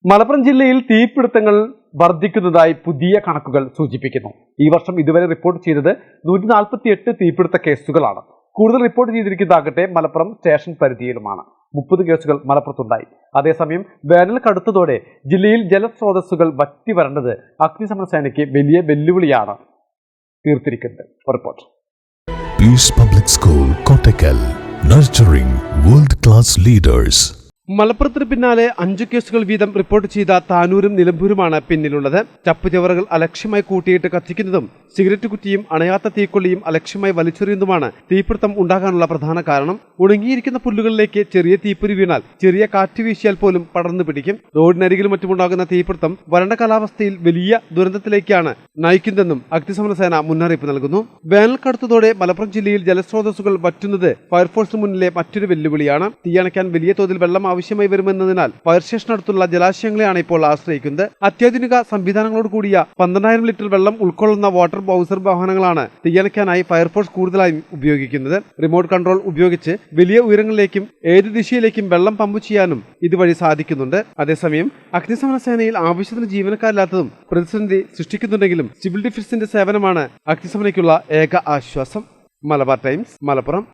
മലപ്പുറം ജില്ലയിൽ തീപിടുത്തങ്ങൾ വർദ്ധിക്കുന്നതായി പുതിയ കണക്കുകൾ സൂചിപ്പിക്കുന്നു. ഈ വർഷം ഇതുവരെ റിപ്പോർട്ട് ചെയ്തത് 148 തീപിടുത്ത കേസുകളാണ്. കൂടുതൽ റിപ്പോർട്ട് ചെയ്തിരിക്കുന്നതാകട്ടെ മലപ്പുറം സ്റ്റേഷൻ പരിധിയിലുമാണ്. 30 കേസുകൾ മലപ്പുറത്തുണ്ടായി. അതേസമയം വേനൽ കടുത്തതോടെ ജില്ലയിൽ ജലസ്രോതസ്സുകൾ വറ്റി വരേണ്ടത് അഗ്നിശമന സേനയ്ക്ക് വലിയ വെല്ലുവിളിയാണ് തീർത്തിരിക്കുന്നത്. Report peace public school Kottakkal, nurturing world class leaders. മലപ്പുറത്തിന് പിന്നാലെ 5 കേസുകൾ വീതം റിപ്പോർട്ട് ചെയ്ത താനൂരും നിലമ്പൂരുമാണ് പിന്നിലുള്ളത്. ചപ്പുചവറുകൾ അലക്ഷ്യമായി കൂട്ടിയിട്ട് കത്തിക്കുന്നതും സിഗരറ്റ് കുറ്റിയും അണയാത്ത തീക്കൊള്ളിയും അലക്ഷ്യമായി വലിച്ചെറിയുന്നതുമാണ് തീപിടുത്തം ഉണ്ടാകാനുള്ള പ്രധാന കാരണം. ഉണങ്ങിയിരിക്കുന്ന പുല്ലുകളിലേക്ക് ചെറിയ തീപ്പൊരി വീണാൽ ചെറിയ കാറ്റ് വീശിയാൽ പോലും പടർന്നു പിടിക്കും. റോഡിനരികിലും മറ്റുമുണ്ടാകുന്ന തീപിടുത്തം വരണ്ട കാലാവസ്ഥയിൽ വലിയ ദുരന്തത്തിലേക്കാണ് നയിക്കുന്നതെന്നും അഗ്നിശമന സേന മുന്നറിയിപ്പ് നൽകുന്നു. വേനൽ കടുത്തതോടെ മലപ്പുറം ജില്ലയിൽ ജലസ്രോതസ്സുകൾ വറ്റുന്നത് ഫയർഫോഴ്സിന് മുന്നിലെ മറ്റൊരു വെല്ലുവിളിയാണ്. തീയണയ്ക്കാൻ വലിയ തോതിൽ വെള്ളം ആവശ്യമായി വരുമെന്നതിനാൽ ഫയർ സ്റ്റേഷനടുത്തുള്ള ജലാശയങ്ങളെയാണ് ഇപ്പോൾ ആശ്രയിക്കുന്നത്. അത്യാധുനിക സംവിധാനങ്ങളോട് കൂടിയ 12,000 ലിറ്റർ വെള്ളം ഉൾക്കൊള്ളുന്ന വാട്ടർ ബൗസർ വാഹനങ്ങളാണ് തീയണയ്ക്കാനായി ഫയർഫോഴ്സ് കൂടുതലായും ഉപയോഗിക്കുന്നത്. റിമോട്ട് കൺട്രോൾ ഉപയോഗിച്ച് വലിയ ഉയരങ്ങളിലേക്കും ഏത് ദിശയിലേക്കും വെള്ളം പമ്പ് ചെയ്യാനും ഇതുവഴി സാധിക്കുന്നുണ്ട്. അതേസമയം അഗ്നിശമന സേനയിൽ ആവശ്യത്തിന് ജീവനക്കാരില്ലാത്തതും പ്രതിസന്ധി സൃഷ്ടിക്കുന്നുണ്ടെങ്കിലും സിവിൽ ഡിഫൻസിന്റെ സേവനമാണ് അഗ്നിശമനയ്ക്കുള്ള ഏക ആശ്വാസം. മലബാർ ടൈംസ്, മലപ്പുറം.